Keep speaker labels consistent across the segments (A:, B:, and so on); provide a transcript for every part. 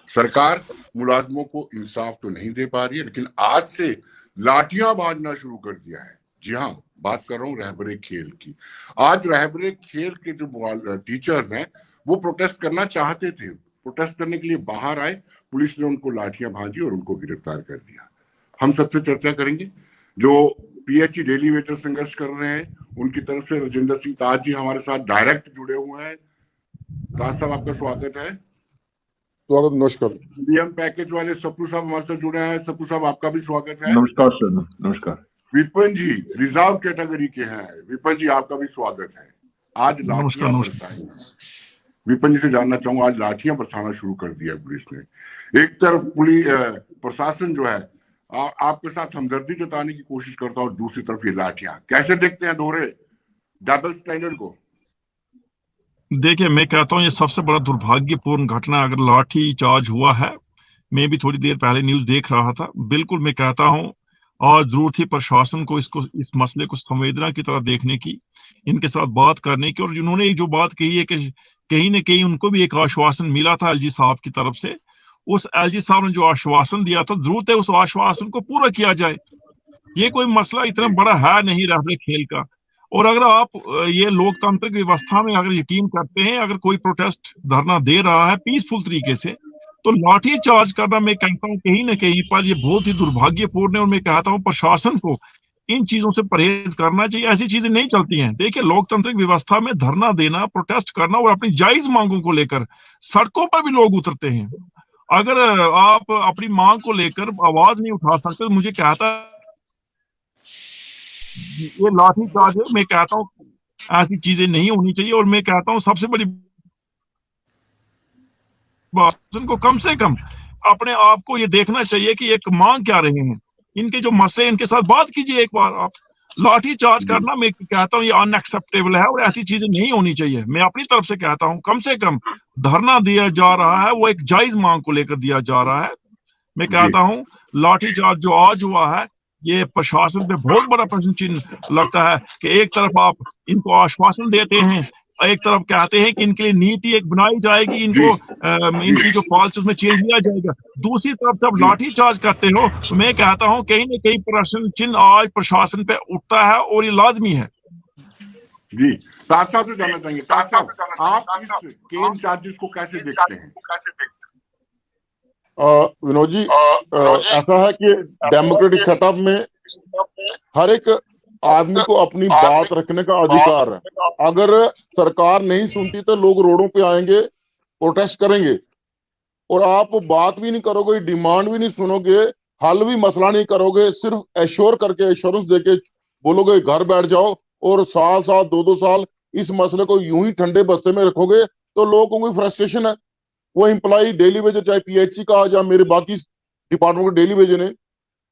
A: सरकार मुलाजमों को इंसाफ तो नहीं दे पा रही है, लेकिन आज से लाठियां बांधना शुरू कर दिया है। जी हाँ, बात कर रहा हूँ रहबरे खेल की। आज रहबरे खेल के जो टीचर्स हैं वो प्रोटेस्ट करना चाहते थे, प्रोटेस्ट करने के लिए बाहर आए, पुलिस ने उनको लाठियां भांजी और उनको गिरफ्तार कर दिया। हम सबसे चर्चा करेंगे जो पीएचई डेली वेजर संघर्ष कर रहे हैं, उनकी तरफ से राजेंद्र सिंह ताज जी हमारे साथ डायरेक्ट जुड़े हुए हैं। ताज साहब, आपका स्वागत है।
B: स्वागत, नमस्कार।
A: पीएम पैकेज वाले सप्रू साहब हमारे साथ जुड़े हैं। सप्रू साहब, आपका भी स्वागत है।
C: नमस्कार सर, नमस्कार।
A: विपिन जी रिजर्व कैटेगरी के हैं, विपिन जी आपका भी स्वागत है। आज लाठियां बरसाई, विपिन जी से जानना चाहूंगा, आज लाठियां बरसाना शुरू कर दिया पुलिस ने। एक तरफ पुलिस प्रशासन जो है आपके साथ हमदर्दी जताने की कोशिश करता है और दूसरी तरफ ये लाठियां, कैसे देखते हैं दोहरे डबल स्टैंडर्ड को?
D: देखिए, मैं कहता हूँ ये सबसे बड़ा दुर्भाग्यपूर्ण घटना अगर लाठी चार्ज हुआ है। मैं भी थोड़ी देर पहले न्यूज देख रहा था। बिल्कुल मैं कहता हूँ और जरूरत थी प्रशासन को इस मसले को संवेदना की तरह देखने की, इनके साथ बात करने की। और इन्होंने जो बात कही है कि कहीं न कहीं उनको भी एक आश्वासन मिला था एलजी साहब की तरफ से। उस एलजी साहब ने जो आश्वासन दिया था, जरूरत है उस आश्वासन को पूरा किया जाए। ये कोई मसला इतना बड़ा है नहीं रहबरे खेल का। और अगर आप ये लोकतांत्रिक व्यवस्था में अगर यकीन करते हैं, अगर कोई प्रोटेस्ट धरना दे रहा है पीसफुल तरीके से, तो लाठी चार्ज करना मैं कहता हूँ कहीं ना कहीं पर ये बहुत ही दुर्भाग्यपूर्ण है। और मैं कहता हूँ प्रशासन को इन चीजों से परहेज करना चाहिए। ऐसी चीजें नहीं चलती हैं। देखिए, लोकतांत्रिक व्यवस्था में धरना देना, प्रोटेस्ट करना और अपनी जायज मांगों को लेकर सड़कों पर भी लोग उतरते हैं। अगर आप अपनी मांग को लेकर आवाज नहीं उठा सकते तो मुझे कहता ये लाठी चार्ज है। मैं कहता हूँ ऐसी चीजें नहीं होनी चाहिए। और मैं कहता हूँ सबसे बड़ी बात, को कम से कम अपने आप को ये देखना चाहिए कि एक मांग क्या रहे हैं, इनके जो मसले, इनके साथ बात कीजिए एक बार। आप लाठी चार्ज करना मैं कहता हूँ ये अनएक्सेप्टेबल है और ऐसी चीजें नहीं होनी चाहिए। मैं अपनी तरफ से कहता हूँ कम से कम धरना दिया जा रहा है वो एक जायज मांग को लेकर दिया जा रहा है। मैं कहता हूँ लाठी चार्ज जो आज हुआ है ये प्रशासन पे बहुत बड़ा प्रश्न चिन्ह लगता है कि एक तरफ आप इनको आश्वासन देते हैं, एक तरफ कहते हैं कि इनके लिए नीति एक बनाई जाएगी, इनको इनकी जो फॉल्स उसमें चेंज किया जाएगा, दूसरी तरफ से आप लाठी चार्ज करते हो। तो मैं कहता हूं कहीं ना कहीं प्रश्न चिन्ह आज प्रशासन पे उठता है और ये लाजमी है।
A: जी, ताज साहब से जानना चाहेंगे। ताज साहब, आप इस केन चार्जेस को कैसे देखते हैं?
B: विनोद जी, ऐसा है कि डेमोक्रेटिक सेटअप में हर एक आदमी को अपनी बात रखने का अधिकार है। अगर सरकार नहीं सुनती तो लोग रोडों पे आएंगे, प्रोटेस्ट करेंगे। और आप बात भी नहीं करोगे, डिमांड भी नहीं सुनोगे, हल भी मसला नहीं करोगे, सिर्फ एश्योर करके, एश्योरेंस देके बोलोगे घर बैठ जाओ और साल साल 2-2 साल इस मसले को यूं ही ठंडे बस्ते में रखोगे तो लोगों को फ्रस्ट्रेशन है। वो एम्प्लॉय डेली वेजर, चाहे पीएचसी का या मेरे बाकी डिपार्टमेंट के डेली वेजर है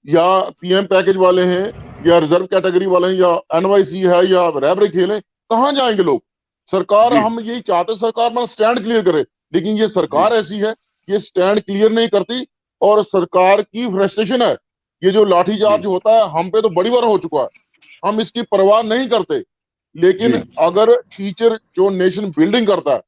B: या पीएम पैकेज वाले हैं या रिजर्व कैटेगरी वाले हैं या एनवाईसी है या रहबरे खेल है, कहाँ जाएंगे लोग? सरकार, हम यही चाहते सरकार अपना स्टैंड क्लियर करे, लेकिन ये सरकार ऐसी है ये स्टैंड क्लियर नहीं करती और सरकार की फ्रस्ट्रेशन है। ये जो लाठीचार्ज होता है हम पे तो बड़ी बार हो चुका है, हम इसकी परवाह नहीं करते। लेकिन अगर टीचर जो नेशन बिल्डिंग करता है,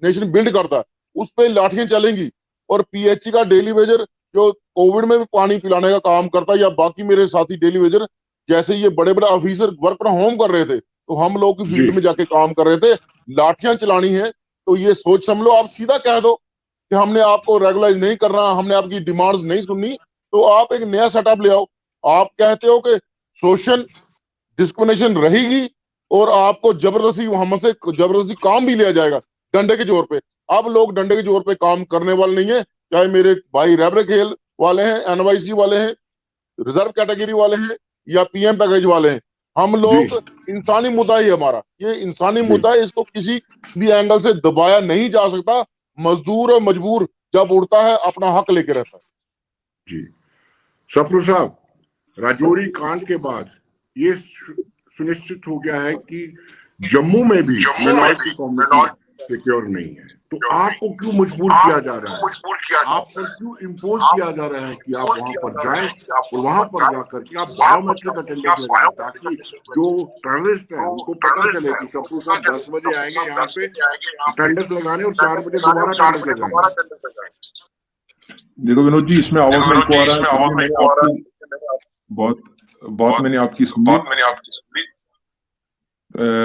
B: नेशन बिल्ड करता है, उस पे लाठियां चलेंगी। और पीएचसी का डेली वेजर जो कोविड में भी पानी पिलाने का काम करता है या बाकी मेरे साथी डेली वेजर, जैसे ये बड़े बड़े ऑफिसर वर्क फ्रॉम होम कर रहे थे तो हम लोग की फील्ड में जाके काम कर रहे थे, लाठियां चलानी है तो ये सोच समझ लो। आप सीधा कह दो कि हमने आपको रेगुलाइज नहीं करना, हमने आपकी डिमांड्स नहीं सुननी, तो आप एक नया सेटअप ले आओ। आप कहते हो कि सोशल डिस्क्रिमिनेशन रहेगी और आपको जबरदस्ती हमसे जबरदस्ती काम भी लिया जाएगा डंडे के जोर पे। अब लोग डंडे के जोर पे काम करने वाले नहीं है, चाहे मेरे भाई रहबरे खेल वाले हैं, एनवाईसी वाले हैं, रिजर्व कैटेगरी वाले हैं या पीएम पैकेज वाले हैं। हम लोग इंसानी मुद्दा ही हमारा, ये इंसानी मुद्दा है, इसको किसी भी एंगल से दबाया नहीं जा सकता। मजदूर और मजबूर जब उड़ता है अपना हक लेके रहता है।
A: जी, सप्रू साहब, राजौरी कांड के बाद ये सुनिश्चित हो गया है कि जम्मू में भी मिनॉरिटी कम्युनिटी सिक्योर नहीं है, तो आपको क्यों मजबूर किया जा रहा है? आप पर क्यों इम्पोज किया जा रहा है कि आप वहां पर जाएं और वहां पर जाकर के आप बायोमेट्रिक अटेंडेंस लगाएं ताकि जो टर्रिस्ट है उनको पता चले कि सप्रू साहब 10 बजे आएंगे यहाँ पे अटेंडेंस लगाने और 4 बजे दोबारा अटेंडेंस लगाएंगे?
C: देखो विनोद जी, इसमें आवाज में इनको आ रहा है, मैंने आपकी बहुत मैंने आपकी सुनी।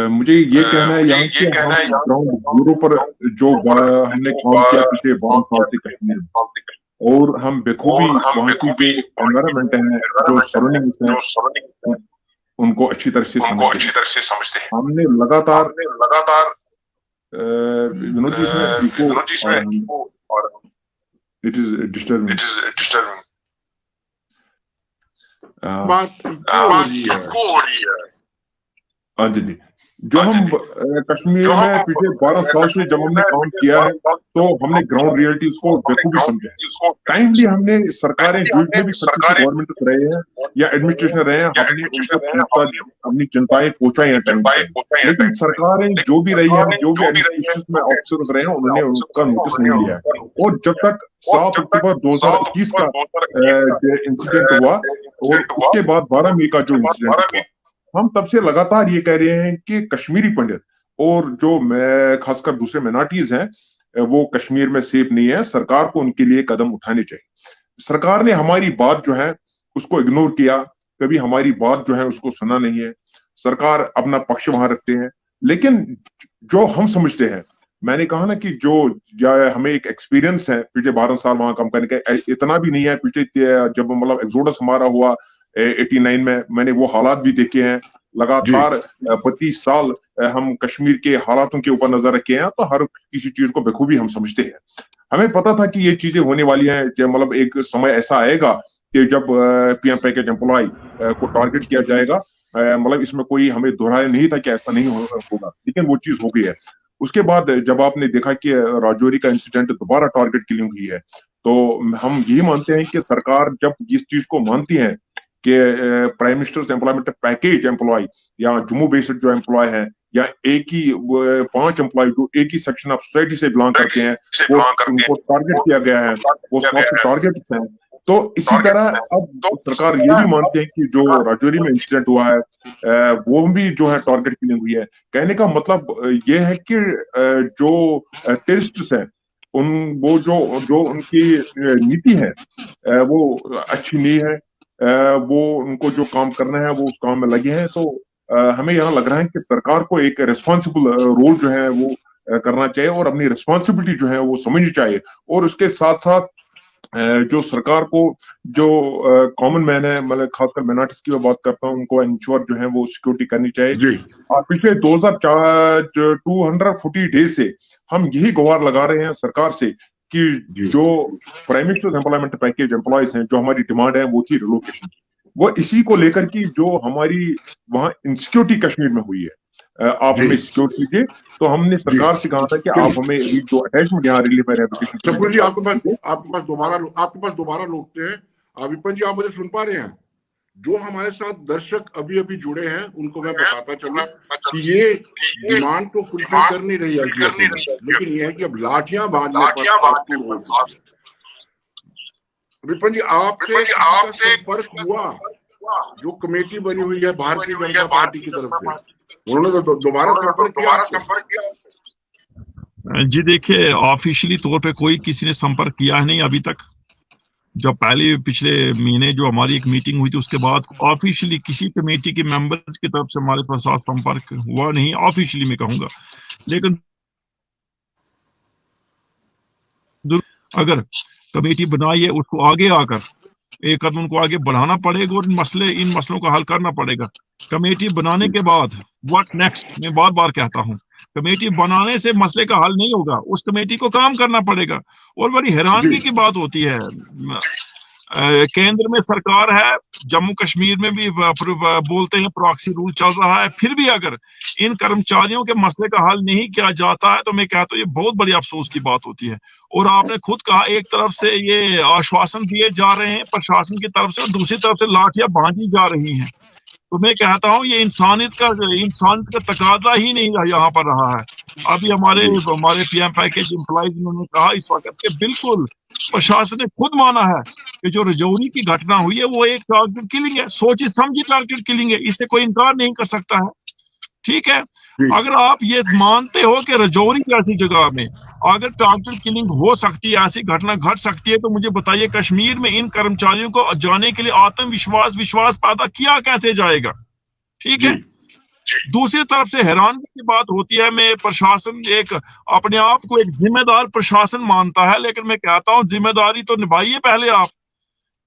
C: मुझे ये कहना है यहाँ कि हम ग्राउंड जीरो पर जो हमने काम किया पिछले 12 साल से कश्मीर में, और हम बखूबी वहाँ की जो एनवायरमेंट है, जो सराउंडिंग्स है, उनको अच्छी तरह से समझते हैं। हमने लगातार विनोद जी, इसमें इट इज डिस्टर्बिंग।
A: बात हो रही है।
C: हाँ जी, जो हम कश्मीर में पिछले 12 साल से जब हमने काम किया है, तो हमने ग्राउंड रियलिटीज को बखूबी समझा है। काइंडली हमने सरकारें जो भी गवर्नमेंट रहे हैं या एडमिनिस्ट्रेशन रहे हैं, हमने उनको अपनी चिंताएं पहुंचाई हैं टाइम पे। लेकिन सरकारें जो भी रही हैं, जो भी एडमिनिस्ट्रेशन में ऑफिसर्स रहे हैं, उन्होंने उनका नोटिस नहीं लिया है। और जब तक 7 अक्टूबर 2021 का इंसिडेंट हुआ और उसके बाद 12 मई का जो इंसिडेंट हुआ, हम तब से लगातार ये कह रहे हैं कि कश्मीरी पंडित और जो खासकर दूसरे माइनॉरिटीज हैं, वो कश्मीर में सेफ नहीं है। सरकार को उनके लिए कदम उठाने चाहिए। सरकार ने हमारी बात जो है उसको इग्नोर किया, कभी हमारी बात जो है उसको सुना नहीं है। सरकार अपना पक्ष वहां रखते हैं, लेकिन जो हम समझते हैं, मैंने कहा ना कि जो हमें एक एक्सपीरियंस है पिछले 12 साल वहां काम करने का, इतना भी नहीं है। पिछले जब मतलब एक्सोडस हमारा हुआ 89 में, मैंने वो हालात भी देखे हैं। लगातार 25 साल हम कश्मीर के हालातों के ऊपर नजर रखे हैं, तो हर किसी चीज को बखूबी हम समझते हैं। हमें पता था कि ये चीजें होने वाली हैं। मतलब एक समय ऐसा आएगा कि जब पीएम पैकेज एम्प्लॉय को टारगेट किया जाएगा। मतलब इसमें कोई हमें दोहराया नहीं था कि ऐसा नहीं होगा, लेकिन वो चीज हो गई है। उसके बाद जब आपने देखा कि राजौरी का इंसिडेंट दोबारा टारगेट किलिंग हुई है, तो हम यही मानते हैं कि सरकार जब इस चीज को मानती है कि prime ministers employment package employ या जम्मू बेस्ड जो एम्प्लॉय है, या एक ही 5 एम्प्लॉय जो एक ही सेक्शन ऑफ सोसाइटी से बिलोंग करते हैं, वो उनको टारगेट किया गया है, वो सॉफ्ट टारगेट्स हैं। तो इसी तरह अब सरकार ये भी मानते हैं कि जो राजौरी में इंसिडेंट हुआ है, वो भी जो है टारगेट किलिंग हुई है। कहने का मतलब ये है कि जो टेररिस्ट्स हैं, वो जो उनकी नीति है, वो अच्छी नहीं है। वो उनको जो काम करना है वो उस काम में लगे हैं। तो हमें यहाँ लग रहा है कि सरकार को एक रिस्पॉन्सिबल रोल जो है वो करना चाहिए और अपनी रिस्पॉन्सिबिलिटी जो है वो समझनी चाहिए। और उसके साथ साथ जो सरकार को जो कॉमन मैन है, मतलब खासकर माइनॉरिटीज की मैं बात करता हूँ, उनको इंश्योर जो है वो सिक्योरिटी करनी चाहिए। और पिछले 240 डेज से हम यही गुहार लगा रहे हैं सरकार से कि जो prime ministers employment package employees हैं, जो हमारी डिमांड है वो थी रिलोकेशन की, वो इसी को लेकर की जो हमारी वहां इनसिक्योरिटी कश्मीर में हुई है, आप हमें सिक्योर कीजिए। तो हमने सरकार से कहा था कि आप हमें जो अटैचमेंट यहाँ रिलीफ एंड एप्लीकेशन।
A: चप्पू जी, आपके पास दोबारा लौटते हैं। विपिन जी, आप मुझे सुन पा रहे हैं? जो हमारे साथ दर्शक अभी अभी जुड़े हैं उनको मैं बताता चलूं कि ये डिमांड तो फुलफिल कर नहीं रही है, लेकिन ये है कि अब लाठियां बांधने पर फालतू हो रही है। विपिन जी, आपसे संपर्क हुआ? जो कमेटी बनी हुई है भारतीय जनता पार्टी की तरफ से, उन्होंने तो दोबारा संपर्क किया?
D: जी देखिए, ऑफिशियली तौर पे कोई किसी ने संपर्क किया नहीं अभी तक। जब पहले पिछले महीने जो हमारी एक मीटिंग हुई थी, उसके बाद ऑफिशियली किसी कमेटी के मेंबर्स की तरफ से हमारे पास संपर्क हुआ नहीं, ऑफिशियली मैं कहूंगा। लेकिन अगर कमेटी बनाई है, उसको आगे आकर एक कदम उनको आगे बढ़ाना पड़ेगा और इन मसलों का हल करना पड़ेगा। कमेटी बनाने के बाद व्हाट नेक्स्ट, मैं बार बार कहता हूं, कमेटी बनाने से मसले का हल नहीं होगा, उस कमेटी को काम करना पड़ेगा। और बड़ी हैरानगी की बात होती है, केंद्र में सरकार है, जम्मू कश्मीर में भी बोलते हैं प्रॉक्सी रूल चल रहा है, फिर भी अगर इन कर्मचारियों के मसले का हल नहीं किया जाता है तो मैं कहता हूँ ये बहुत बड़ी अफसोस की बात होती है। और आपने खुद कहा, एक तरफ से ये आश्वासन दिए जा रहे हैं प्रशासन की तरफ से और दूसरी तरफ से लाठियां बांधी जा रही हैं। तो मैं कहता हूँ ये इंसानियत का तकाजा ही नहीं यहाँ पर रहा है। अभी हमारे पीएम पैकेज एम्प्लॉयज उन्होंने कहा इस वक्त के बिल्कुल प्रशासन ने खुद माना है कि जो राजौरी की घटना हुई है वो एक टारगेट किलिंग है, सोची समझी टारगेट किलिंग है, इससे कोई इनकार नहीं कर सकता है। ठीक है,
A: जी
D: अगर आप ये मानते हो कि रजौरी जैसी जगह में अगर टारगेट किलिंग हो सकती है, ऐसी घटना घट सकती है, तो मुझे बताइए कश्मीर में इन कर्मचारियों को जाने के लिए आत्मविश्वास विश्वास पैदा किया कैसे जाएगा? ठीक
A: जी
D: है। दूसरी तरफ से हैरानगी की बात होती है, मैं प्रशासन एक अपने आप को एक जिम्मेदार प्रशासन मानता है, लेकिन मैं कहता हूं जिम्मेदारी तो निभाइए पहले आप।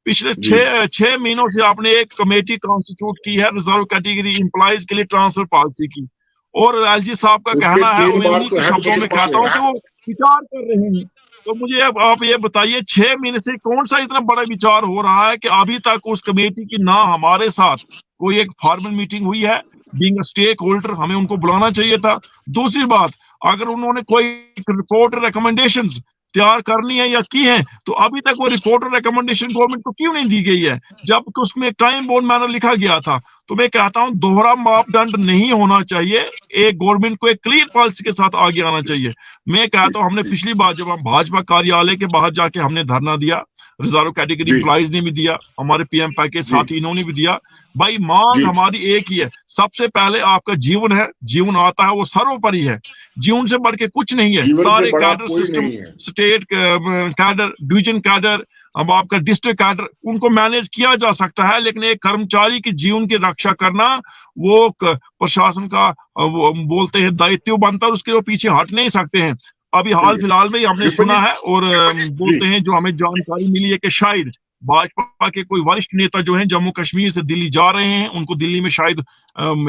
D: पिछले
A: जी
D: छह महीनों से आपने एक कमेटी कॉन्स्टिट्यूट की है रिजर्व कैटेगरी एम्प्लॉयज के लिए ट्रांसफर पॉलिसी की, और एलजी साहब का
A: उस पे
D: कहना है,
A: 3 बार
D: उन्हीं
A: तो
D: के
A: हेड
D: शब्दों
A: बदल
D: में
A: चुके
D: कहता हूं कि
A: हैं।
D: वो विचार कर रहे हैं। तो मुझे अब आप ये बताइए 6 महीने से कौन सा इतना बड़ा विचार हो रहा है कि अभी तक उस कमेटी की ना हमारे साथ कोई एक फॉर्मल मीटिंग हुई है? बीइंग स्टेक होल्डर हमें उनको बुलाना चाहिए था। दूसरी बात, अगर उन्होंने कोई रिपोर्ट रिकमेंडेशंस तैयार करनी है या की है, तो अभी तक वो रिपोर्ट और रिकमेंडेशन गवर्नमेंट को क्यों नहीं दी गई है, जबकि उसमें एक टाइम बाउंड मैनर लिखा गया था? तो मैं कहता हूं दोहरा मापदंड नहीं होना चाहिए, एक गवर्नमेंट को एक क्लियर पॉलिसी के साथ आगे आना चाहिए। मैं
A: जी
D: कहता हूं हमने
A: जी
D: पिछली बार जब हम भाजपा कार्यालय के बाहर जाके हमने धरना दिया, रिजर्व कैटेगरी
A: जी
D: इंप्लॉइज ने भी दिया, हमारे पीएम पैकेज
A: जी
D: साथी इन्होंने भी दिया। भाई मांग
A: जी
D: हमारी एक ही है, सबसे पहले आपका जीवन है, जीवन आता है वो सर्वोपरि है, जीवन से बढ़ के कुछ नहीं है।
A: जीवन से
D: सारे
A: बड़ा
D: कैडर
A: कोई
D: सिस्टम,
A: नहीं है।
D: स्टेट कैडर, डिवीजन कैडर, अब आपका डिस्ट्रिक्ट कैडर, उनको मैनेज किया जा सकता है, लेकिन एक कर्मचारी की जीवन की रक्षा करना वो प्रशासन का वो बोलते हैं दायित्व बनता है, उसके वो पीछे हट नहीं सकते हैं। अभी हाल
A: चलिए
D: फिलहाल में ही हमने
A: विपिन
D: सुना
A: जी।
D: है और
A: जी
D: बोलते हैं जो हमें जानकारी मिली है कि शायद भाजपा के कोई वरिष्ठ नेता जो हैं जम्मू कश्मीर से दिल्ली जा रहे हैं, उनको दिल्ली में शायद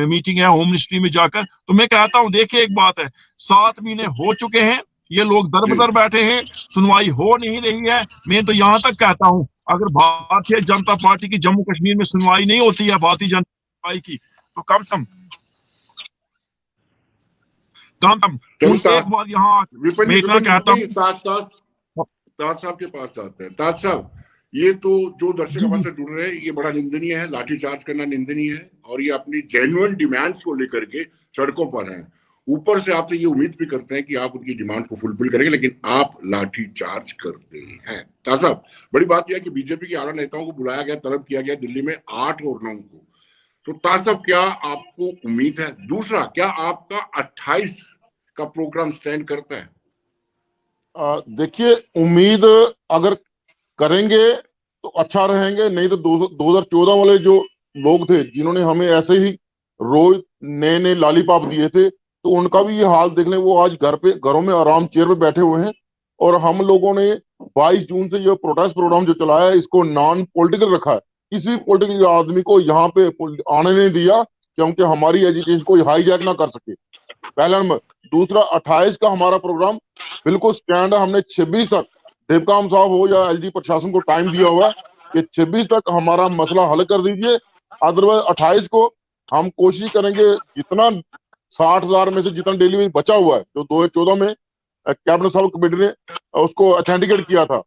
D: मीटिंग है होम मिनिस्ट्री में जाकर। तो मैं कहता हूं देखिए एक बात है, 7 महीने हो चुके हैं, ये लोग दर
A: जी
D: बदर बैठे हैं, सुनवाई हो नहीं रही है। मैं तो यहां तक कहता हूं अगर भारतीय जनता पार्टी की जम्मू कश्मीर में सुनवाई नहीं होती है, भारतीय जनता पार्टी की, तो कम से कम
A: चलो
D: उन एक बार यहाँ मैं इतना कहता
A: विपिन जी
D: हूं।
A: ताज साहब के पास आते हैं। ताज साहब, ये तो जो दर्शक हमारे से जुड़ रहे हैं, ये बड़ा निंदनीय है, लाठीचार्ज करना निंदनीय है, और ये अपनी जेन्युइन डिमांड्स को लेकर के सड़कों पर हैं। ऊपर से आपसे ये उम्मीद भी करते हैं कि आप उनकी डिमांड को फुलफिल करेंगे, लेकिन आप लाठीचार्ज करते हैं। ताज साहब, बड़ी बात यह है कि बीजेपी के आला नेताओं को बुलाया गया, तलब किया गया दिल्ली में 8 और 9 को। तो ताज साहब, क्या आपको उम्मीद है? दूसरा, क्या आपका 28 का प्रोग्राम स्टैंड करता है?
B: देखिए, उम्मीद अगर करेंगे तो अच्छा रहेंगे, नहीं तो 2014 वाले जो लोग थे जिन्होंने हमें ऐसे ही रोज नए नए लॉलीपॉप दिए थे, तो उनका भी ये हाल देख लें, वो आज घरों में आराम चेयर पे बैठे हुए हैं। और हम लोगों ने 22 जून से जो प्रोटेस्ट प्रोग्राम जो चलाया है, इसको नॉन पॉलिटिकल रखा है। किसी भी पॉलिटिकल आदमी को यहाँ पे आने नहीं दिया, क्योंकि हमारी एजुकेशन कोई हाईजैक ना कर सके, पहला नंबर। दूसरा, 28 का हमारा प्रोग्राम बिल्कुल स्टैंड है। हमने 26 तक, देवकाम साहब हो या एलजी प्रशासन को टाइम दिया हुआ है कि 26 तक हमारा मसला हल कर दीजिए। अदरवाइज 28 को हम कोशिश करेंगे जितना 60,000 में से जितना डेली में बचा हुआ है, जो 2014 में कैबिनेट साहब कमेटी ने उसको अथेंटिकेट किया था,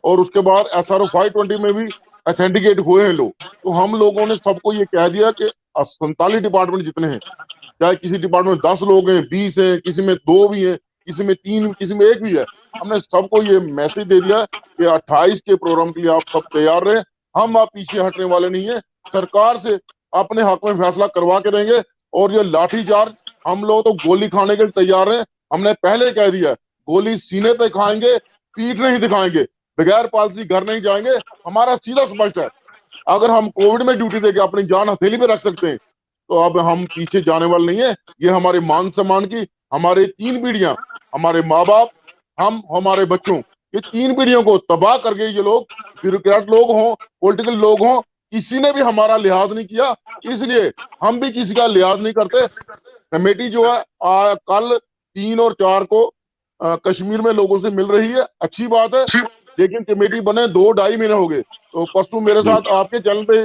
B: और उसके बाद SRO 520 में भी अथेंटिकेट हुए हैं लोग। तो हम लोगों ने सबको ये कह दिया कि 47 डिपार्टमेंट जितने हैं, चाहे किसी डिपार्टमेंट में 10 लोग हैं, 20 हैं, किसी में 2 भी हैं, किसी में 3, किसी में 1 भी है, हमने सबको ये मैसेज दे दिया कि 28 के प्रोग्राम के लिए आप सब तैयार रहे। हम आप पीछे हटने वाले नहीं है, सरकार से अपने हक में फैसला करवा के रहेंगे। और ये लाठीचार्ज, हम लोग तो गोली खाने के लिए तैयार हैं। हमने पहले कह दिया, गोली सीने पे खाएंगे, पीठ नहीं दिखाएंगे, बगैर पॉलिसी घर नहीं जाएंगे। हमारा सीधा स्पष्ट है, अगर हम कोविड में ड्यूटी देके अपनी जान हथेली पे रख सकते हैं, तो अब हम पीछे जाने वाले नहीं है। ये हमारे मान सम्मान की, हमारे 3 पीढ़ियां, हमारे माँ बाप, हम, हमारे बच्चों, ये 3 पीढ़ियों को तबाह करके ये लोग, ब्यूरोक्रेट लोग हों, पॉलिटिकल लोग हों, किसी ने भी हमारा लिहाज नहीं किया, इसलिए हम भी किसी का लिहाज नहीं करते। कमेटी जो है कल 3 और 4 को कश्मीर में लोगों से मिल रही है, अच्छी बात है। लेकिन कमेटी बने 2-2.5 महीने हो गए। तो परसों मेरे
A: जी
B: साथ आपके चैनल पे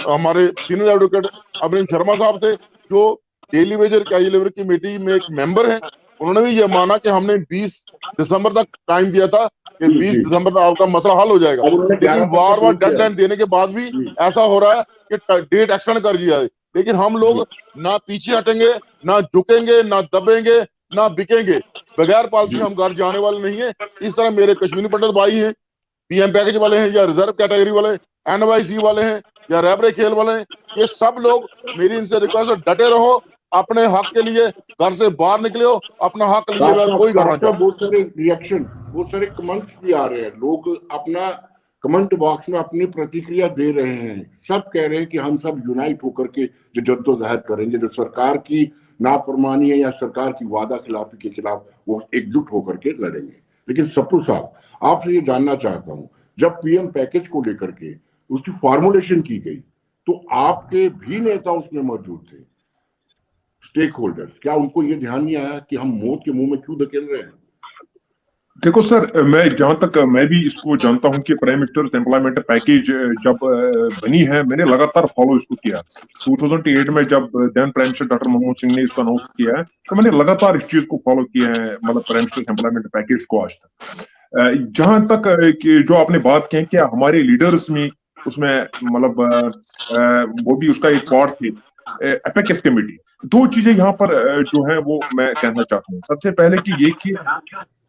B: हमारे सीनियर एडवोकेट अरविंद शर्मा साहब थे, जो डेली वेजर कैजुअल कमेटी में एक मेंबर है। उन्होंने भी ये माना कि हमने 20 दिसंबर तक टाइम दिया था कि
A: जी
B: 20
A: जी,
B: दिसंबर तक आपका मसला हल हो जाएगा।
A: अब उन्होंने
B: लेकिन
A: 11 तक
B: बार
A: का
B: बार
A: पुश किया है।
B: डेडलाइन देने के बाद भी
A: जी
B: ऐसा हो रहा है कि डेट एक्सटेंड कर दिया है। लेकिन हम
A: जी
B: लोग ना पीछे हटेंगे, ना झुकेंगे, ना दबेंगे, ना बिकेंगे। बगैर पॉलिसी
A: जी
B: हम घर जाने वाले नहीं है। इस तरह मेरे कश्मीरी पंडित भाई हैं, पीएम पैकेज वाले हैं, या रिजर्व कैटेगरी वाले, एनवाईसी वाले हैं, या रैबरे खेल वाले हैं, ये सब लोग, मेरी इनसे रिक्वेस्ट है, डटे रहो, अपने हक के लिए घर से बाहर निकले हो, अपना हक लिए हुए कोई करना चाहता।
A: बहुत सारे रिएक्शन, बहुत सारे कमेंट्स भी आ रहे हैं, लोग अपना कमेंट बॉक्स में अपनी प्रतिक्रिया दे रहे हैं। सब कह रहे हैं कि हम सब यूनाइट होकर के जो जद्दोजहद करेंगे, जो सरकार की नाफरमानी है या सरकार की वादा खिलाफी के खिलाफ, वो एकजुट होकर के लड़ेंगे। लेकिन सप्रू साहब, आपसे ये जानना चाहता हूं, जब पीएम पैकेज को लेकर के उसकी फॉर्मुलेशन की गई तो आपके भी नेता उसमें मौजूद थे, स्टेक होल्डर्स, क्या उनको ये ध्यान नहीं आया कि हम मौत के मुंह में क्यों धकेल रहे हैं?
C: देखो सर, मैं जहां तक मैं भी इसको जानता हूं कि प्राइम मिनिस्टर्स एम्प्लॉयमेंट पैकेज जब बनी है, मैंने लगातार फॉलो इसको किया। 2008 में जब then prime minister doctor Manmohan Singh ने इसको अनाउंस किया है, तो मैंने लगातार इस चीज को फॉलो किया है, मतलब प्राइम मिनिस्टर्स एम्प्लॉयमेंट पैकेज को आज तक। जहां तक कि जो आपने बात की कि हमारे लीडर्स में उसमें मतलब वो भी उसका एक पार्ट थी, एपेक्स कमेटी। दो चीजें यहाँ पर जो है वो मैं कहना चाहता हूँ। सबसे पहले कि ये कि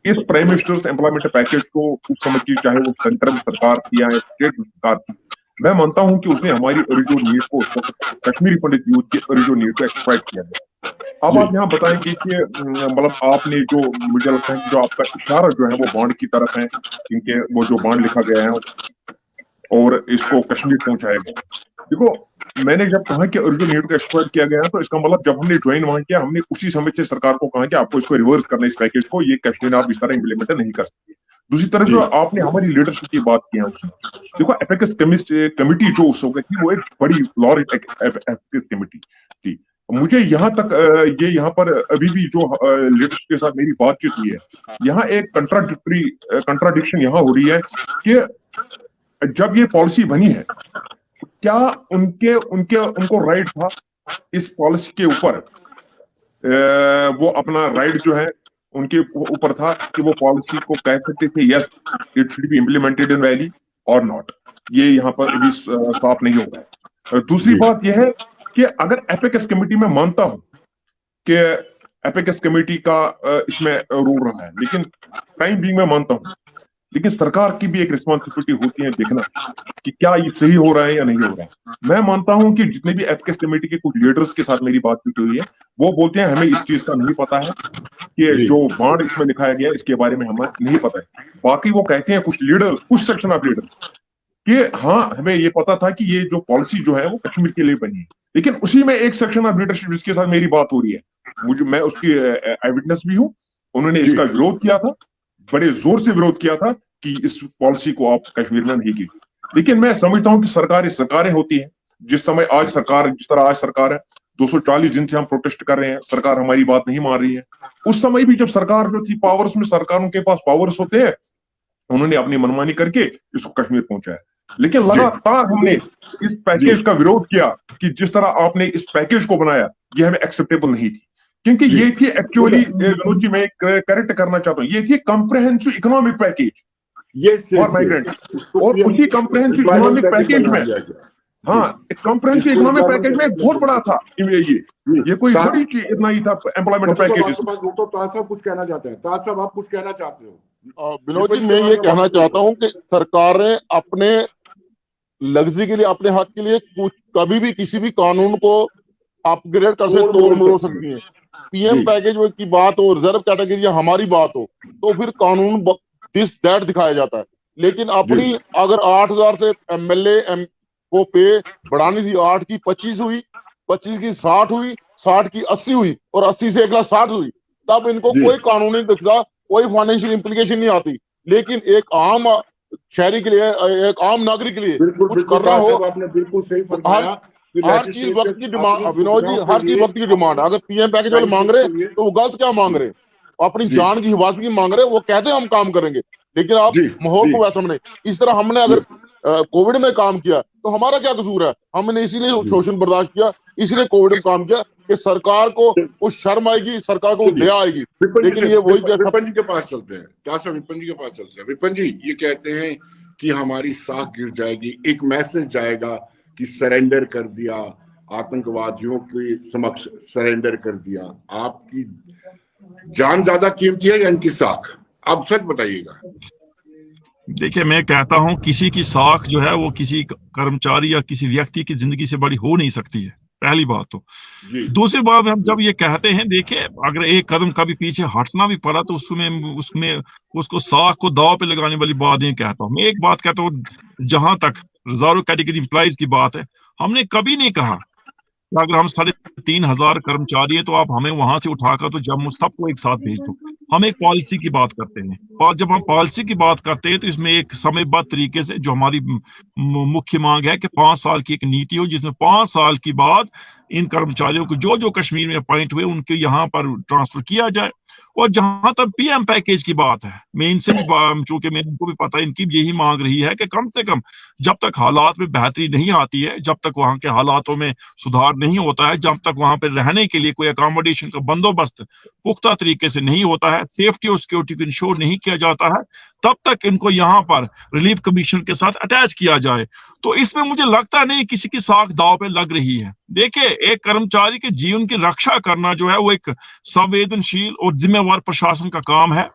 C: इस प्राइम मिनिस्टर्स एम्प्लॉयमेंट पैकेज को उस समय की, चाहे वो सेंट्रल सरकार थी या स्टेट सरकार थी, मैं मानता हूं कि उसने हमारी ओरिजिनल नीड को, कश्मीरी पंडित यूथ की ओरिजिनल नीड को एक्सप्लॉइट किया है। अब आप यहाँ बताएंगे कि मतलब आपने जो, मुझे लगता है कि जो आपका इशारा जो है वो बॉन्ड की तरफ है, क्योंकि वो जो बॉन्ड लिखा गया है और इसको कश्मीर पहुंचाया गया। देखो, मैंने जब कहा कि ओरिजिनल नीड को एक्सप्लॉइट किया गया है, तो इसका मतलब जब हमने ज्वाइन वहां किया, हमने उसी समय से सरकार को कहा कि आपको इसको रिवर्स करना, इस पैकेज को, ये कश्मीर आप इस तरह इंप्लीमेंट नहीं कर सकते। दूसरी तरफ जो आपने हमारी लीडरशिप की बात की है उसमें, देखो एपेक्स कमेटी जो उस समय थी वो एक बड़ी लॉर्ड एपेक्स कमेटी थी। मुझे यहाँ तक ये यहाँ पर अभी भी जो लीडर्स के साथ मेरी बातचीत हुई है, यहाँ एक कंट्राडिक्शन यहाँ हो रही है कि जब ये पॉलिसी बनी है, क्या उनको राइट था इस पॉलिसी के ऊपर, वो अपना राइट जो है उनके ऊपर था कि वो पॉलिसी को कह सकते थे yes it should be implemented in valley और नॉट। ये यहाँ पर भी साफ नहीं हो रहा है। दूसरी बात यह है कि अगर एपेक्स कमेटी में मानता हूं कि एपेक्स कमेटी का इसमें रोल रहा है, लेकिन टाइम बीइंग में मानता हूं, लेकिन सरकार की भी एक रिस्पॉन्सिबिलिटी होती है देखना कि क्या ये सही हो रहा है या नहीं हो रहा है। मैं मानता हूं कि जितने भी एपेक्स कमेटी के कुछ लीडर्स के साथ मेरी बातचीत हुई है, वो बोलते हैं हमें इस चीज का नहीं पता है कि जो बॉन्ड इसमें लिखाया गया इसके बारे में हमें नहीं पता है। बाकी वो कहते हैं कुछ लीडर्स, कुछ सेक्शन ऑफ लीडर्स, कि हाँ हमें ये पता था कि ये जो पॉलिसी जो है वो कश्मीर के लिए बनी है। लेकिन उसी में एक सेक्शन ऑफ लीडरशिप जिसके साथ मेरी बात हो रही है, मैं उसकी एविडेंस भी हूं, उन्होंने इसका विरोध किया था, बड़े जोर से विरोध किया था कि इस पॉलिसी को आप कश्मीर में नहीं की। लेकिन मैं समझता हूं कि सरकारें होती हैं, जिस तरह आज सरकार है, 240 दिन से हम प्रोटेस्ट कर रहे हैं, सरकार हमारी बात नहीं मान रही है। उस समय भी जब सरकार जो थी पावर्स में, सरकारों के पास पावर्स होते हैं, उन्होंने अपनी मनमानी करके इसको कश्मीर पहुंचाया। लेकिन लगातार हमने इस पैकेज का विरोध किया कि जिस तरह आपने इस पैकेज को बनाया ये हमें एक्सेप्टेबल नहीं थी, क्योंकि ये थी एक्चुअली, विनोद जी मैं करेक्ट करना चाहता हूँ, ये थी comprehensive economic package for migrant. और उसी कॉम्प्रिहेंसिव इकोनॉमिक पैकेज में, हाँ, कॉम्प्रिहेंसिव इकोनॉमिक पैकेज में बहुत बड़ा था ये कोई बड़ी चीज इतना ही था एम्प्लॉयमेंट पैकेज।
A: कुछ कहना चाहते हैं ताज साहब, आप कुछ कहना चाहते हो?
B: विनोद जी, मैं ये कहना चाहता हूं कि सरकारें अपने लग्जरी के लिए, अपने हक के लिए कुछ कभी भी किसी भी कानून को अपग्रेड कर सकते, तोड़ मरोड़ सकती है। पीएम पैकेज की बात हो, रिजर्व कैटेगरी या हमारी बात हो, तो फिर कानून दिस दैट दिखाया जाता है। लेकिन अपनी अगर 8,000 से एमएलए को पे बढ़ानी थी, 8 की 25 हुई, 25 की 60 हुई, 60 की 80 हुई और 80 से 1,60,000 हुई, तब इनको कोई कानून नहीं दिखता, कोई फाइनेंशियल इंप्लीकेशन नहीं आती। लेकिन एक आम शहरी के लिए, एक आम नागरिक के लिए कुछ करना हो,
A: आपने बिल्कुल सही फरमाया।
B: हर चीज वक्त की डिमांड, विनोद जी, हर चीज वक्त की डिमांड। अगर पीएम पैकेज वाले मांग रहे तो वो गलत क्या मांग रहे, अपनी जान की हिफाजत की मांग रहे, वो कहते हैं हम काम करेंगे, लेकिन आप माहौल को वैसा नहीं। इस तरह हमने अगर कोविड में काम किया तो हमारा क्या कसूर है? हमने इसीलिए शोषण बर्दाश्त किया, इसलिए कोविड में काम किया कि सरकार को वो शर्म आएगी, सरकार को दया आएगी। लेकिन ये वही
A: विपिन जी के पास चलते हैं, विपिन जी के पास चलते हैं। विपिन जी ये कहते हैं कि हमारी साख गिर जाएगी, एक मैसेज जाएगा कि सरेंडर कर दिया, आतंकवादियों के समक्ष सरेंडर कर दिया। आपकी जान ज्यादा कीमती है या इनकी साख? आप सच बताइएगा।
D: देखिए, मैं कहता हूं किसी की साख जो है वो किसी कर्मचारी या किसी व्यक्ति की जिंदगी से बड़ी हो नहीं सकती है। पहली बात तो।
A: जी
D: दूसरी बात, हम जब ये कहते हैं, देखिए अगर एक कदम कभी पीछे हटना भी पड़ा तो उसमें उसमें उसको साख को दाव पे लगाने वाली बात नहीं कहता हूं। मैं एक बात कहता हूँ, जहां तक रिजर्व कैटेगरी एम्प्लॉइज की बात है, हमने कभी नहीं कहा कि अगर हम 3,500 कर्मचारी है तो आप हमें वहां से उठाकर तो जम्मू सबको एक साथ भेज दो। हम एक पॉलिसी की बात करते हैं, और जब हम पॉलिसी की बात करते हैं तो इसमें एक समयबद्ध तरीके से, जो हमारी मुख्य मांग है कि 5 साल की एक नीति हो, जिसमें 5 साल के बाद इन कर्मचारियों को जो जो कश्मीर में अपॉइंट हुए उनके यहाँ पर ट्रांसफर किया जाए। और जहां तक पीएम पैकेज की बात है, मैं इनसे भी, चूंकि मैं इनको भी पता है, इनकी यही मांग रही है कि कम से कम जब तक हालात में बेहतरी नहीं आती है, जब तक वहां के हालातों में सुधार नहीं होता है, जब तक वहां पर रहने के लिए कोई अकोमोडेशन का बंदोबस्त पुख्ता तरीके से नहीं होता है, सेफ्टी और सिक्योरिटी को इंश्योर नहीं किया जाता है, तब तक इनको यहाँ पर रिलीफ कमीशन के साथ अटैच किया जाए। तो इसमें मुझे लगता नहीं किसी की साख दाव पे लग रही है। देखिए, एक कर्मचारी के जीवन की रक्षा करना जो है वो एक संवेदनशील और जिम्मेवार प्रशासन का काम है।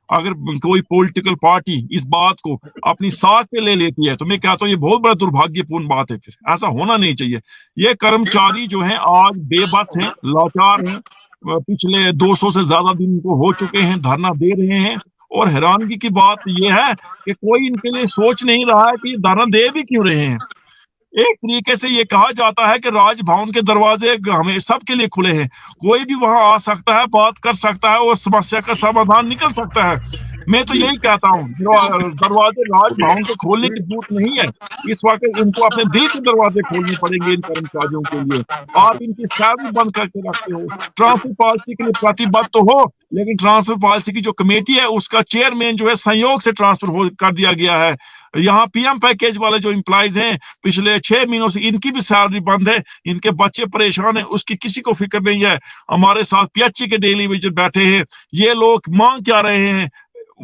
D: अगर कोई पॉलिटिकल पार्टी इस बात को अपनी साख पे ले लेती है तो मैं कहता हूँ ये बहुत बड़ा दुर्भाग्यपूर्ण बात है। फिर ऐसा होना नहीं चाहिए। ये कर्मचारी जो हैं आज बेबस हैं, लाचार हैं, पिछले 200 से ज्यादा दिन को हो चुके हैं, धरना दे रहे हैं। और हैरानगी की बात यह है कि कोई इनके लिए सोच नहीं रहा है कि ये धरना दे भी क्यों रहे हैं। एक तरीके से ये कहा जाता है कि राजभवन के दरवाजे हमें सबके लिए खुले हैं, कोई भी वहां आ सकता है, बात कर सकता है और समस्या का समाधान निकल सकता है। मैं तो यही कहता हूँ, दरवाजे राजभवन के खोलने की जरूरत नहीं है। इस वक्त इनको अपने दिल के दरवाजे खोलने पड़ेंगे इन कर्मचारियों के लिए। आप इनकी सैलरी बंद करके रखते हो, ट्रांसफर पॉलिसी के लिए प्रतिबद्ध तो हो, लेकिन ट्रांसफर पॉलिसी की जो कमेटी है उसका चेयरमैन जो है संयोग से ट्रांसफर कर दिया गया है। यहाँ पीएम पैकेज वाले जो एम्प्लॉइज हैं पिछले 6 महीनों से इनकी भी सैलरी बंद है, इनके बच्चे परेशान हैं, उसकी किसी को फिक्र नहीं है। हमारे साथ पीएचई के डेली वेजर बैठे हैं, ये लोग मांग क्या रहे हैं,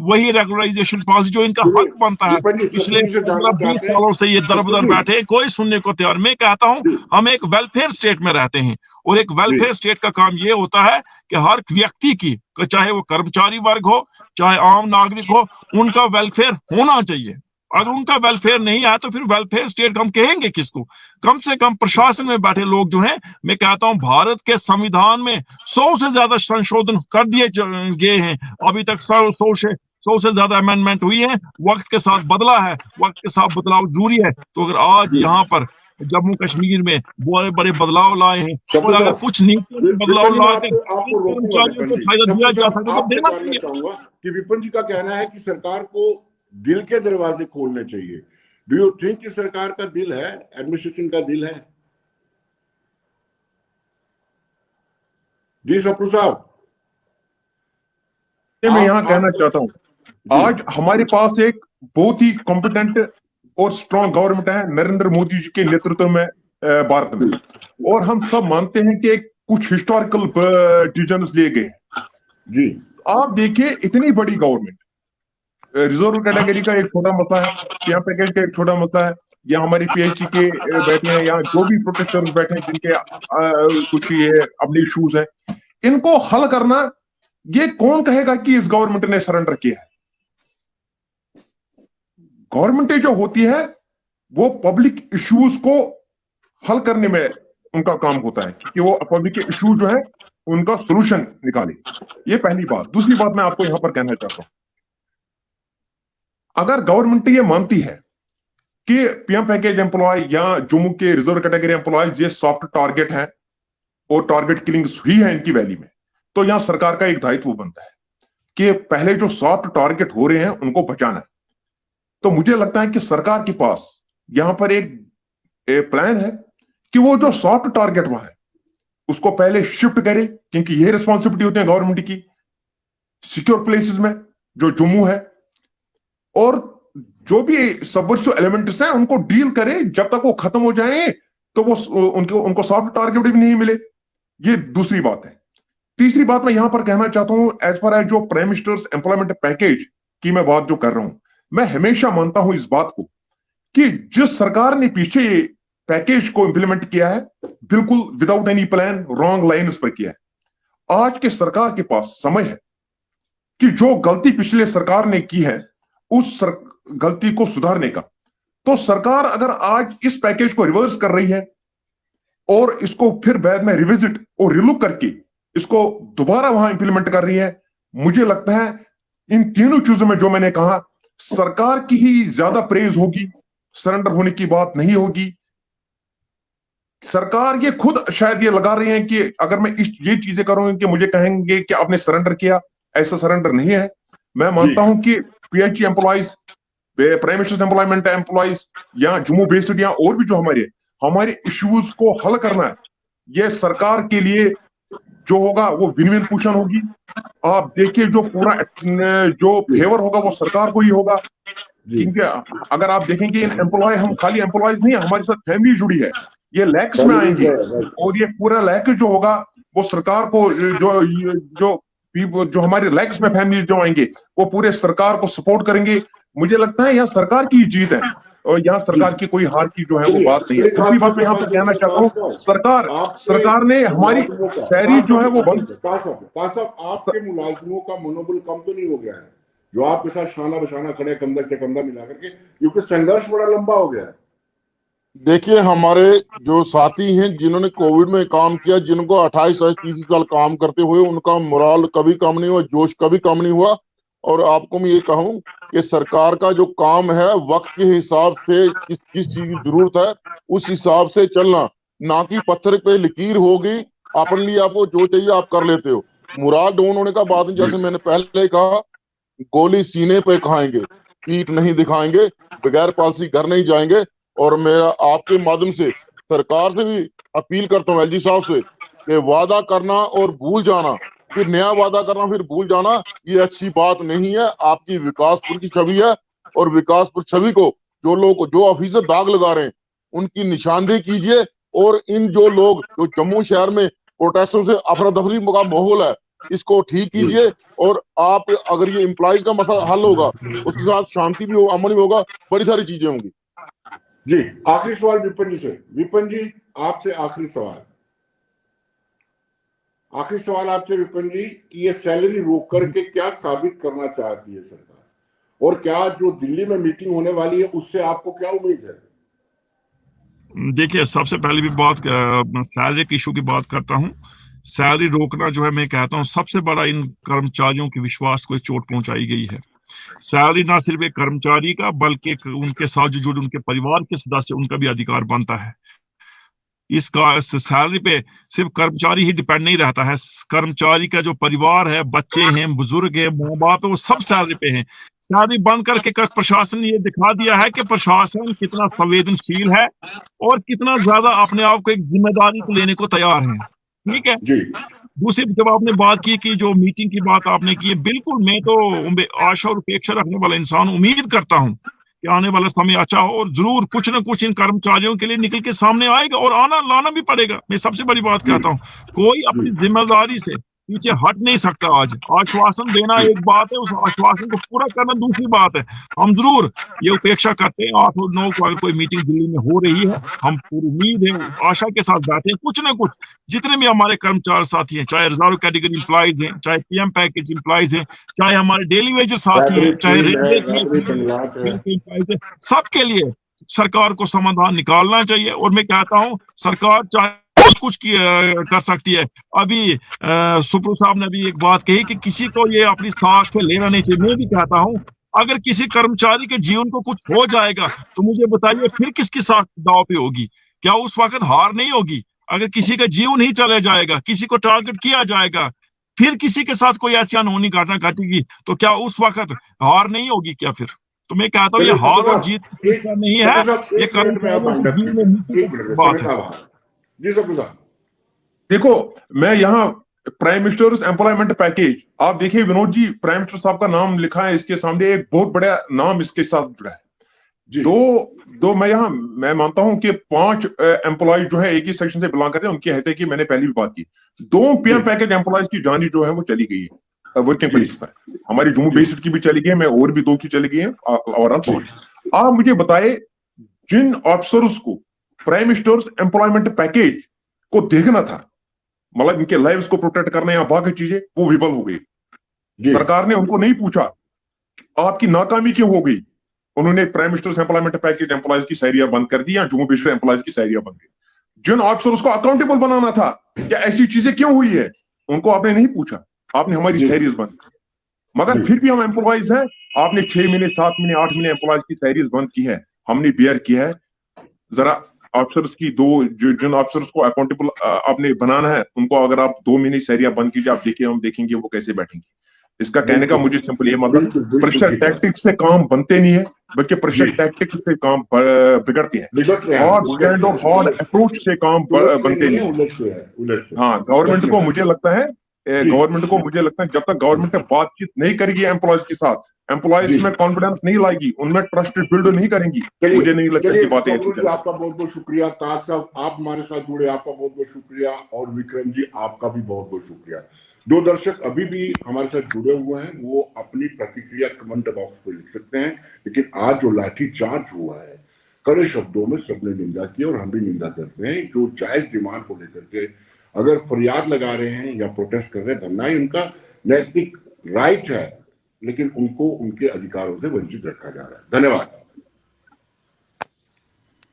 D: वही रेगुलराइजेशन पॉलिसी जो इनका हक बनता है। पिछले 15-20 सालों से ये दरबदर बैठे, कोई सुनने को तैयार। मैं कहता हूं हम एक वेलफेयर स्टेट में रहते हैं, और एक वेलफेयर स्टेट का काम ये होता है कि हर व्यक्ति की, चाहे वो कर्मचारी वर्ग हो चाहे आम नागरिक हो, उनका वेलफेयर होना चाहिए। अगर उनका वेलफेयर नहीं है तो फिर वेलफेयर स्टेट हम कहेंगे किसको। कम से कम प्रशासन में बैठे लोग जो हैं, मैं कहता हूं भारत के संविधान में 100 से ज्यादा संशोधन कर दिए गए हैं, अभी तक 100 से ज्यादा अमेंडमेंट हुई है। वक्त के साथ बदला है, वक्त के साथ बदलाव जरूरी है। तो अगर आज यहाँ पर जम्मू कश्मीर में बड़े बड़े बदलाव लाए हैं, और अगर कुछ नीतियों में बदलाव लाकर कर्मचारियों को फायदा दिया जा सकता तो देना चाहिए।
A: कि विपिन जी का कहना है कि सरकार को दिल के दरवाजे खोलने चाहिए। डू यू थिंक कि सरकार का दिल है, एडमिनिस्ट्रेशन का दिल है? जी सप्रू साहब,
C: मैं यहाँ कहना चाहता हूँ, आज हमारे पास एक बहुत ही कॉम्पिटेंट और स्ट्रॉन्ग गवर्नमेंट है नरेंद्र मोदी जी के नेतृत्व में भारत में, और हम सब मानते हैं कि कुछ हिस्टोरिकल डिसीजंस लिए गए
A: जी।
C: आप देखिए, इतनी बड़ी गवर्नमेंट, रिजर्व कैटेगरी का एक छोटा मसला है, पीएम पैकेज का एक छोटा मसला है, या हमारी पीएचई के बैठे हैं, या जो भी प्रोटेस्टर्स बैठे हैं जिनके कुछ ये अपने इश्यूज हैं, इनको हल करना, ये कौन कहेगा कि इस गवर्नमेंट ने सरेंडर किया है? गवर्नमेंट जो होती है वो पब्लिक इश्यूज को हल करने में उनका काम होता है कि वो पब्लिक के इश्यूज जो है उनका सोल्यूशन निकाले। ये पहली बात। दूसरी बात मैं आपको यहां पर कहना चाहता हूं, अगर गवर्नमेंट ये मानती है कि पीएम पैकेज एम्प्लॉय या जम्मू के रिजर्व कैटेगरी एम्प्लॉयज ये सॉफ्ट टारगेट है और टारगेट किलिंग हुई है इनकी वैली में, तो यहां सरकार का एक दायित्व बनता है कि पहले जो सॉफ्ट टारगेट हो रहे हैं उनको बचाना है। तो मुझे लगता है कि सरकार के पास यहां पर एक प्लान है कि वो जो सॉफ्ट टारगेट वहां है उसको पहले शिफ्ट करे, क्योंकि ये रिस्पॉन्सिबिलिटी होती है गवर्नमेंट की सिक्योर प्लेसेस में जो जम्मू है, और जो भी सबवर्सिव एलिमेंट्स हैं उनको डील करे। जब तक वो खत्म हो जाए तो वो उनको सॉफ्ट टारगेट भी नहीं मिले। ये दूसरी बात है। तीसरी बात मैं यहां पर कहना चाहता हूं, एज पर एज जो प्राइम मिनिस्टर्स एम्प्लॉयमेंट पैकेज की मैं बात जो कर रहा हूं, मैं हमेशा मानता हूं इस बात को कि जिस सरकार ने पीछे पैकेज को इंप्लीमेंट किया है बिल्कुल without any plan, wrong lines पर किया है। आज के सरकार के पास समय है कि जो गलती पिछले सरकार ने की है उस गलती को सुधारने का। तो सरकार अगर आज इस पैकेज को रिवर्स कर रही है, और इसको फिर बाद में रिविजिट और रिलुक करके इसको दोबारा वहां इंप्लीमेंट कर रही है। मुझे लगता है इन तीनों चीजों में जो मैंने कहा, सरकार की ही ज्यादा प्रेज होगी, सरेंडर होने की बात नहीं होगी। सरकार ये खुद शायद ये लगा रही है कि अगर मैं ये चीजें करूंगी कि मुझे कहेंगे कि आपने सरेंडर किया। ऐसा सरेंडर नहीं है। मैं मानता हूं कि PHE employees, prime ministers employment employees या जम्मू बेस्ड या और भी जो हमारे इश्यूज को हल करना है, ये सरकार के लिए जो होगा वो विन विन पोजीशन होगी। आप देखिए जो पूरा जो फेवर होगा वो सरकार को ही होगा, क्योंकि अगर आप देखेंगे इन एम्प्लॉय, हम खाली एम्प्लॉयज नहीं, हमारे साथ फैमिली जुड़ी है, ये लैक्स में आएंगे और ये पूरा लैक जो होगा वो सरकार को, जो हमारे लैक्स में फैमिली जो आएंगे वो पूरे सरकार को सपोर्ट करेंगे। मुझे लगता है यहाँ सरकार की जीत है और यहाँ सरकार की कोई हार की जो है वो बात नहीं है। दूसरी बात मैं यहाँ पर कहना चाहता हूँ, सरकार ने हमारी सैलरी जो है वो बंद।
A: आपके मुलाजिमों का मनोबल कम तो नहीं हो गया है जो आपके साथ शाना बशाना खड़े कंधा से कंधा मिला करके, क्योंकि संघर्ष बड़ा लंबा हो गया है।
B: देखिए, हमारे जो साथी हैं जिन्होंने कोविड में काम किया, जिनको 28 साल 30 साल काम करते हुए उनका मोराल कभी कम नहीं हुआ, जोश कभी कम नहीं हुआ। और आपको मैं ये कहूं कि सरकार का जो काम है वक्त के हिसाब से किस किस चीज की जरूरत है उस हिसाब से चलना, ना कि पत्थर पे लकीर होगी अपने लिए आपको जो चाहिए आप कर लेते हो। मोराल डाउन होने का बाद, जैसे मैंने पहले कहा, गोली सीने पे खाएंगे, पीठ नहीं दिखाएंगे, बगैर पॉलिसी घर नहीं जाएंगे। और मेरा आपके माध्यम से सरकार से भी अपील करता हूँ, एलजी साहब से, कि वादा करना और भूल जाना, फिर नया वादा करना फिर भूल जाना, ये अच्छी बात नहीं है। आपकी विकासपुर की छवि है और विकासपुर छवि को जो लोग, जो ऑफिसर दाग लगा रहे हैं उनकी निशानदेही कीजिए। और इन जो लोग जो जम्मू शहर में प्रोटेस्टों से अफरा तफरी का माहौल है इसको ठीक कीजिए। और आप, अगर ये एम्प्लॉइज का मसला हल होगा उसके साथ शांति भी होगा, अमन भी होगा, बड़ी सारी चीजें होंगी।
A: जी, आखिरी सवाल विपिन जी से। विपिन जी, आपसे आखिरी सवाल आपसे विपिन जी, कि ये सैलरी रोक करके क्या साबित करना चाहती है सरकार, और क्या जो दिल्ली में मीटिंग होने वाली है उससे आपको क्या उम्मीद है?
D: देखिए, सबसे पहले भी बात सैलरी की इशू की बात करता हूँ। सैलरी रोकना जो है, मैं कहता हूँ सबसे बड़ा इन कर्मचारियों के विश्वास को चोट पहुंचाई गई है। सैलरी ना सिर्फ एक कर्मचारी का बल्कि उनके साथ जो जुड़े उनके परिवार के सदस्य, उनका भी अधिकार बनता है। इसका सैलरी पे सिर्फ कर्मचारी ही डिपेंड नहीं रहता है, कर्मचारी का जो परिवार है, बच्चे हैं, बुजुर्ग हैं, माँ बाप है, वो सब सैलरी पे हैं। सैलरी बंद करके प्रशासन ने ये दिखा दिया है कि प्रशासन कितना संवेदनशील है और कितना ज्यादा अपने आप को एक जिम्मेदारी को लेने को तैयार है। ठीक है। दूसरी, जब आपने बात की कि जो मीटिंग की बात आपने की है, बिल्कुल मैं तो आशा और उपेक्षा रखने वाला इंसान, उम्मीद करता हूं कि आने वाला समय अच्छा हो और जरूर कुछ न कुछ इन कर्मचारियों के लिए निकल के सामने आएगा और आना लाना भी पड़ेगा। मैं सबसे बड़ी बात कहता हूं, कोई अपनी जिम्मेदारी से पीछे हट नहीं सकता। आज आश्वासन देना एक बात है, उस आश्वासन को पूरा करना दूसरी बात है। हम जरूर ये उपेक्षा करते हैं 8 और 9 को अगर कोई मीटिंग दिल्ली में हो रही है, हम पूरी उम्मीद है, आशा के साथ बैठे हैं, कुछ ना कुछ जितने भी हमारे कर्मचारी साथी हैं, चाहे रिजर्व कैटेगरी एम्प्लॉइज हैं, चाहे पीएम पैकेज एम्प्लॉइज हैं, चाहे हमारे डेली वेजेस साथी हैं, चाहे रेलवे एम्प्लॉइज हैं, सबके लिए सरकार को समाधान निकालना चाहिए। और मैं कहता हूं सरकार चाहे बहुत कुछ कर सकती है। अभी सुप्रू साहब ने भी एक बात कही कि किसी को ये अपनी साख पे लेना नहीं चाहिए। मैं भी कहता हूं अगर किसी कर्मचारी के जीवन को कुछ हो जाएगा तो मुझे बताइए फिर किसकी साख दांव पे होगी? क्या उस वक्त हार नहीं होगी? अगर किसी का जीवन ही चला जाएगा, किसी को टारगेट किया जाएगा, फिर किसी के साथ कोई ऐसी अनहोनी घटना घटेगी तो क्या उस वक्त हार नहीं होगी क्या? फिर तो मैं कहता हूँ ये हार और जीत नहीं है, ये कर्मचारियों के जीवन में बात है।
A: जी सर,
C: देखो, मैं यहाँ प्राइम मिनिस्टर्स एम्प्लॉयमेंट पैकेज, आप देखिए विनोद जी, प्राइम मिनिस्टर साहब का नाम लिखा है इसके सामने, एक बहुत बड़ा नाम इसके साथ जुड़ा है। दो मैं मानता हूं कि 5 एम्प्लॉय जो है एक ही सेक्शन से बिलोंग करते हैं, उनकी हैसियत की मैंने पहले भी बात की। 2 पीएम पैकेज एम्प्लॉयज की जानी जो है वो चली गई है वर्किंग प्लेस पर, हमारी जम्मू बेस्ड की भी चली गई है, मैं और भी 2 की चली गई है। और आप मुझे बताए, जिन ऑफिसर्स को प्राइम मिनिस्टर्स एम्प्लॉयमेंट पैकेज को देखना था, मतलब इनके लाइव्स को प्रोटेक्ट करना या बाकी चीजें, वो विफल हो गई। सरकार ने उनको नहीं पूछा आपकी नाकामी क्यों हो गई, उन्होंने prime ministers employment package employees की सैरियां बंद कर दी या जम्मू बेस्ड एम्प्लॉयज की सैरियां बंद की। जिन ऑफिसर्स को अकाउंटेबल बनाना था कि ऐसी चीजें क्यों हुई है, उनको आपने नहीं पूछा, आपने हमारी सैलरीज बंद की। मगर फिर भी हम एम्प्लॉइज हैं, आपने 6 महीने 7 महीने 8 महीने एम्प्लॉइज की सैलरीज बंद की है, हमने बियर किया है। जरा ऑफिसर्स की जिन ऑफिसर्स को अकाउंटेबल आपने बनाना है, उनको अगर आप 2 महीने सैलरियां बंद कीजिए, आप देखिए, हम देखेंगे वो कैसे बैठेंगे। इसका कहने का मुझे सिंपल ये मतलब, प्रेशर टैक्टिक्स से काम बनते नहीं है, बल्कि प्रेशर टैक्टिक्स से काम बिगड़ते हैं। हार्ड स्टैंड और हार्ड अप्रोच से काम बनते नहीं है। हाँ, गवर्नमेंट को मुझे लगता है जब तक गवर्नमेंट बातचीत नहीं करेगी एम्प्लॉयज के साथ, एम्प्लॉयज में कॉन्फिडेंस नहीं लाएगी, उनमें ट्रस्ट बिल्ड नहीं करेंगी, मुझे नहीं लगता कि बातें ऐसी चलेंगी।
A: आपका बहुत बहुत शुक्रिया। ताज साहब, आप हमारे साथ जुड़े, आपका बहुत बहुत शुक्रिया। और विक्रम जी, आपका भी बहुत बहुत शुक्रिया। जो दर्शक अभी भी हमारे साथ जुड़े हुए हैं, वो अपनी प्रतिक्रिया कमेंट बॉक्स पर लिख सकते हैं। लेकिन आज जो लाठीचार्ज हुआ है, कड़े शब्दों में सबने निंदा की और हम भी निंदा करते हैं। जो जायज डिमांड को लेकर के अगर फरियाद लगा रहे हैं या प्रोटेस्ट कर रहे हैं, धरना ही उनका नैतिक राइट है, लेकिन उनको उनके अधिकारों से वंचित रखा जा रहा है। धन्यवाद।